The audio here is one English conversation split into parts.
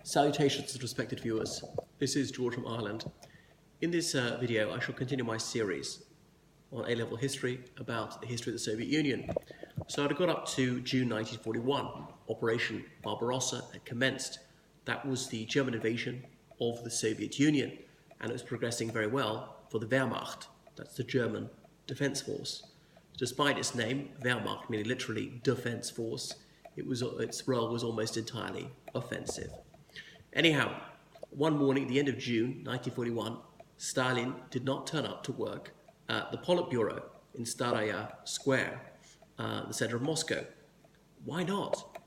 Salutations, respected viewers. This is George from Ireland. In this video, I shall continue my series on A-level history about the history of the Soviet Union. So it got up to June 1941. Operation Barbarossa had commenced. That was the German invasion of the Soviet Union, and it was progressing very well for the Wehrmacht. That's the German defense force. Despite its name, Wehrmacht, meaning literally defense force, its role was almost entirely offensive. Anyhow, one morning at the end of June 1941, Stalin did not turn up to work at the Politburo in Staraya Square, the center of Moscow. Why not?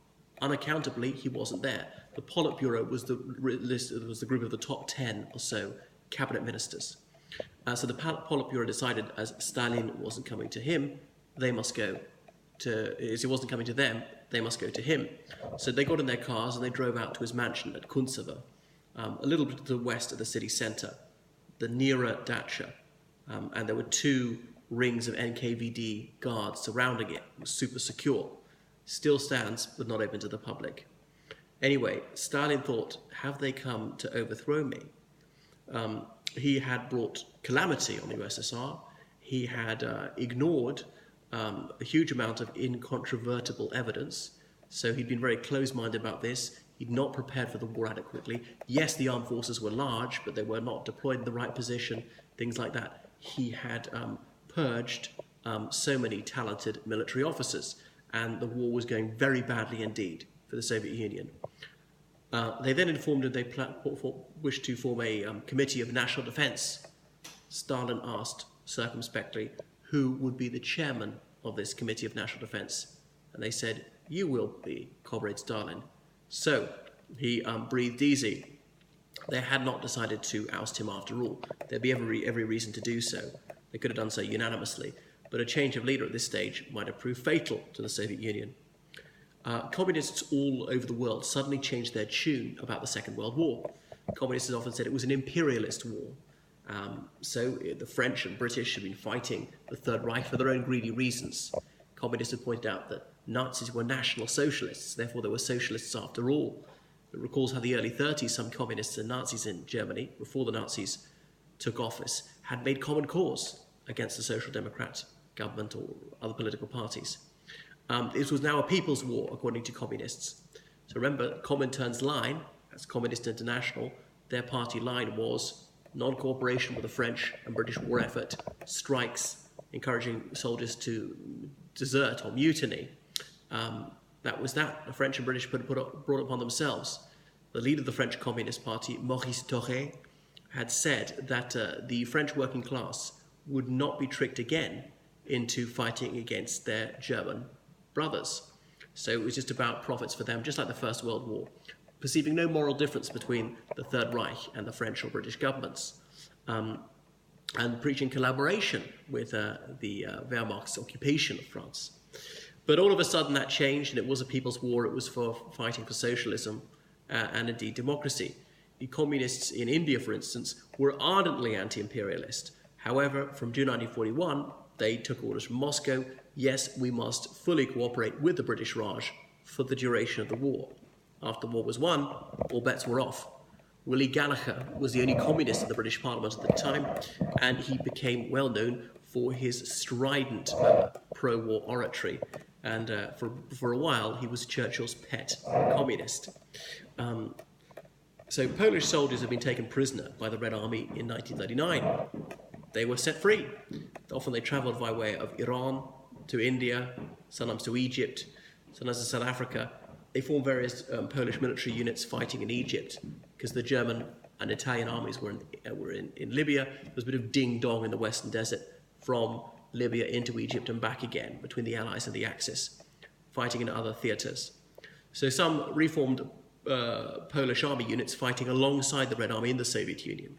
Unaccountably, he wasn't there. The Politburo was the group of the top 10 or so cabinet ministers. So the Politburo decided, as Stalin wasn't coming to him, as he wasn't coming to them, they must go to him. So they got in their cars and they drove out to his mansion at Kuntsevo, a little bit to the west of the city centre, the Nera Dacha. And there were 2 rings of NKVD guards surrounding it. It was super secure. Still stands, but not open to the public. Anyway, Stalin thought, have they come to overthrow me? He had brought calamity on the USSR. He had ignored a huge amount of incontrovertible evidence. So he'd been very close-minded about this. He'd not prepared for the war adequately. Yes, the armed forces were large, but they were not deployed in the right position, things like that. He had purged so many talented military officers, and the war was going very badly indeed for the Soviet Union. They then informed him they wished to form a committee of national defense. Stalin asked circumspectly who would be the chairman of this committee of national defense, and they said, "You will be, Comrade Stalin." So he breathed easy. They had not decided to oust him after all. There'd be every reason to do so. They could have done so unanimously, but a change of leader at this stage might have proved fatal to the Soviet Union. Communists all over the world suddenly changed their tune about the Second World War. Communists often said it was an imperialist war. So the French and British had been fighting the Third Reich for their own greedy reasons. Communists had pointed out that Nazis were National Socialists, therefore they were socialists after all. It recalls how the early 30s, some communists and Nazis in Germany, before the Nazis took office, had made common cause against the Social Democrat government or other political parties. It was now a people's war, according to communists. So remember, Comintern's line, as Communist International, their party line was non-cooperation with the French and British war effort, strikes, encouraging soldiers to desert or mutiny. That was that. The French and British brought upon themselves. The leader of the French Communist Party, Maurice Thorez, had said that the French working class would not be tricked again into fighting against their German brothers. So it was just about profits for them, just like the First World War, perceiving no moral difference between the Third Reich and the French or British governments, and preaching collaboration with the Wehrmacht's occupation of France. But all of a sudden that changed, and it was a people's war. It was for fighting for socialism and indeed democracy. The communists in India, for instance, were ardently anti-imperialist. However, from June 1941, they took orders from Moscow. Yes, we must fully cooperate with the British Raj for the duration of the war. After the war was won, all bets were off. Willie Gallagher was the only communist in the British Parliament at the time, and he became well known for his strident pro-war oratory. And for a while, he was Churchill's pet communist. So Polish soldiers had been taken prisoner by the Red Army in 1939. They were set free. Often they travelled by way of Iran to India, sometimes to Egypt, sometimes to South Africa. They formed various Polish military units fighting in Egypt because the German and Italian armies were in Libya. There was a bit of ding-dong in the Western Desert from Libya into Egypt and back again between the Allies and the Axis, fighting in other theatres. So some reformed Polish army units fighting alongside the Red Army in the Soviet Union.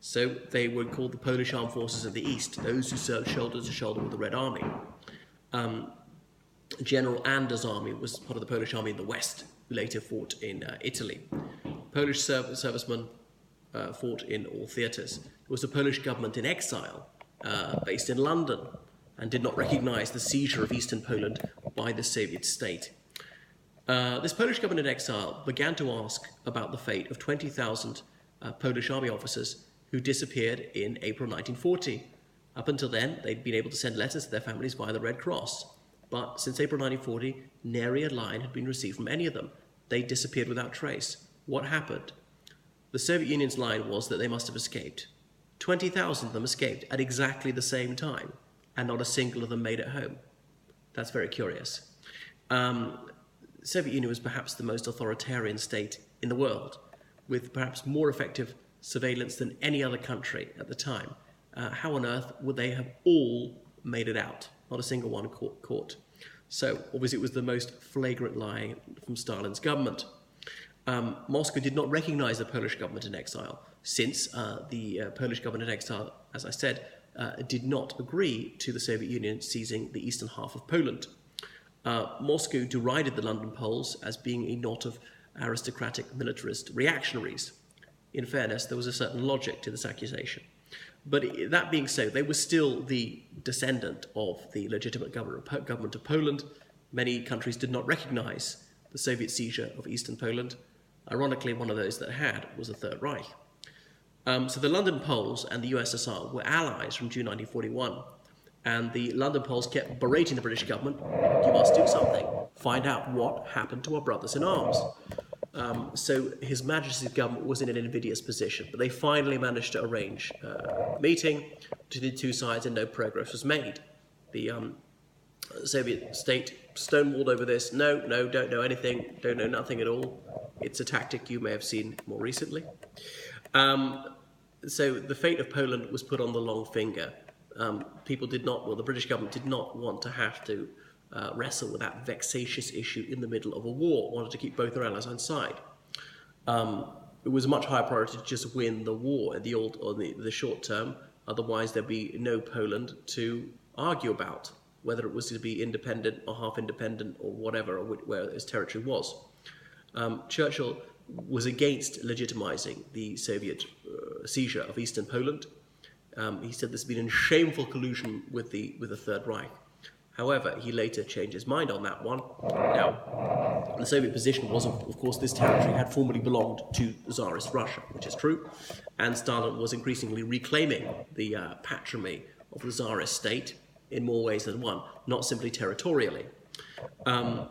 So they were called the Polish Armed Forces of the East, those who served shoulder to shoulder with the Red Army. General Anders' army was part of the Polish army in the West, who later fought in Italy. Polish servicemen fought in all theatres. There was a Polish government in exile based in London and did not recognise the seizure of Eastern Poland by the Soviet state. This Polish government in exile began to ask about the fate of 20,000 Polish army officers who disappeared in April 1940. Up until then, they'd been able to send letters to their families via the Red Cross. But since April 1940, nary a line had been received from any of them. They disappeared without trace. What happened? The Soviet Union's line was that they must have escaped. 20,000 of them escaped at exactly the same time, and not a single of them made it home. That's very curious. The Soviet Union was perhaps the most authoritarian state in the world, with perhaps more effective surveillance than any other country at the time. How on earth would they have all made it out? Not a single one caught. So, obviously, it was the most flagrant lie from Stalin's government. Moscow did not recognize the Polish government in exile, since the Polish government in exile, as I said, did not agree to the Soviet Union seizing the eastern half of Poland. Moscow derided the London Poles as being a knot of aristocratic militarist reactionaries. In fairness, there was a certain logic to this accusation. But that being so, they were still the descendant of the legitimate government of Poland. Many countries did not recognize the Soviet seizure of eastern Poland. Ironically, one of those that had was the Third Reich. So the London Poles and the USSR were allies from June 1941. And the London Poles kept berating the British government, you must do something, find out what happened to our brothers in arms. So His Majesty's government was in an invidious position, but they finally managed to arrange a meeting between the two sides and no progress was made. The Soviet state stonewalled over this. No, don't know anything, don't know nothing at all. It's a tactic you may have seen more recently. So the fate of Poland was put on the long finger. The British government did not want to have to wrestle with that vexatious issue in the middle of a war, wanted to keep both their allies on side. It was a much higher priority to just win the war in the short term, otherwise there'd be no Poland to argue about, whether it was to be independent or half independent or whatever, or where its territory was. Churchill was against legitimizing the Soviet seizure of eastern Poland. He said this had been in shameful collusion with the Third Reich. However, he later changed his mind on that one. Now, the Soviet position was, of course, this territory had formerly belonged to Tsarist Russia, which is true, and Stalin was increasingly reclaiming the patrimony of the Tsarist state in more ways than one, not simply territorially. So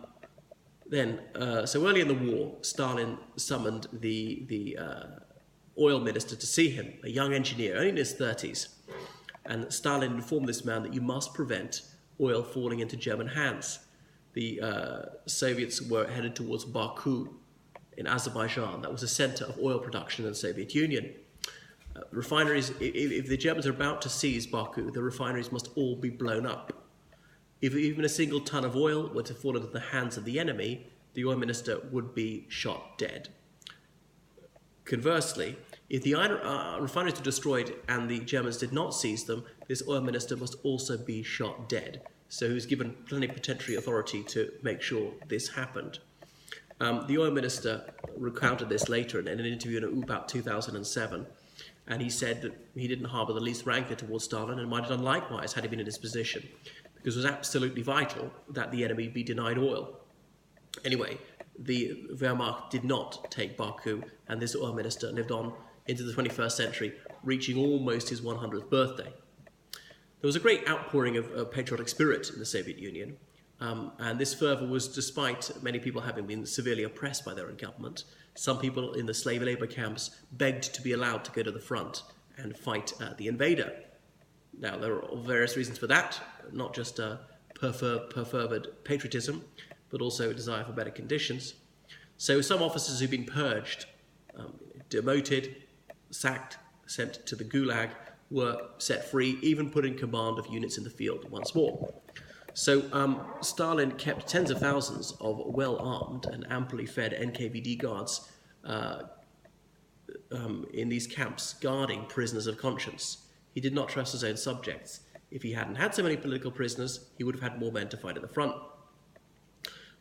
early in the war, Stalin summoned the oil minister to see him, a young engineer, only in his 30s. And Stalin informed this man that you must prevent oil falling into German hands. The Soviets were headed towards Baku in Azerbaijan. That was a center of oil production in the Soviet Union. Refineries, if the Germans are about to seize Baku, the refineries must all be blown up. If even a single ton of oil were to fall into the hands of the enemy, the oil minister would be shot dead. Conversely, if the refineries were destroyed and the Germans did not seize them, this oil minister must also be shot dead. So he was given plenipotentiary authority to make sure this happened. The oil minister recounted this later in an interview in about 2007, and he said that he didn't harbour the least rancor towards Stalin and might have done likewise had he been in his position, because it was absolutely vital that the enemy be denied oil. Anyway, the Wehrmacht did not take Baku, and this oil minister lived on into the 21st century, reaching almost his 100th birthday. There was a great outpouring of patriotic spirit in the Soviet Union, and this fervour was despite many people having been severely oppressed by their own government. Some people in the slave labour camps begged to be allowed to go to the front and fight the invader. Now, there are various reasons for that, not just perfervid patriotism, but also a desire for better conditions. So some officers who've been purged, demoted, sacked, sent to the Gulag, were set free, even put in command of units in the field once more. So Stalin kept tens of thousands of well-armed and amply fed NKVD guards in these camps, guarding prisoners of conscience. He did not trust his own subjects. If he hadn't had so many political prisoners, he would have had more men to fight at the front.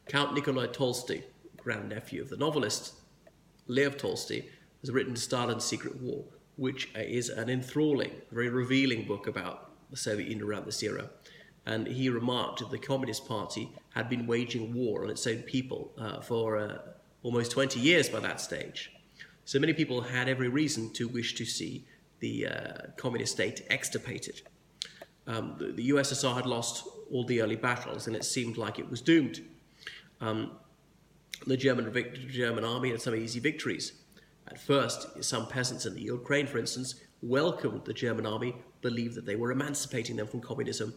Count Nikolai Tolstoy, grandnephew of the novelist Lev Tolstoy, has written Stalin's Secret War, which is an enthralling, very revealing book about the Soviet Union around this era. and he remarked that the Communist Party had been waging war on its own people for almost 20 years by that stage. So many people had every reason to wish to see the communist state extirpated. The USSR had lost all the early battles, and it seemed like it was doomed. The German army had some easy victories. At first, some peasants in the Ukraine, for instance, welcomed the German army, believed that they were emancipating them from communism,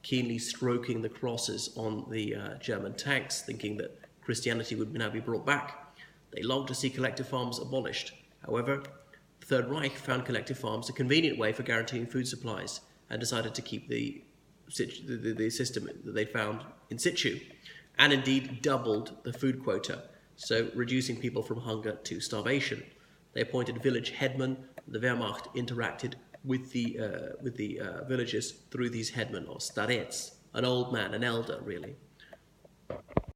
keenly stroking the crosses on the German tanks, thinking that Christianity would now be brought back. They longed to see collective farms abolished. However, the Third Reich found collective farms a convenient way for guaranteeing food supplies and decided to keep the system that they found in situ, and indeed doubled the food quota, so reducing people from hunger to starvation. They appointed village headmen. The Wehrmacht interacted with the villagers through these headmen, or starets, an old man, an elder, really.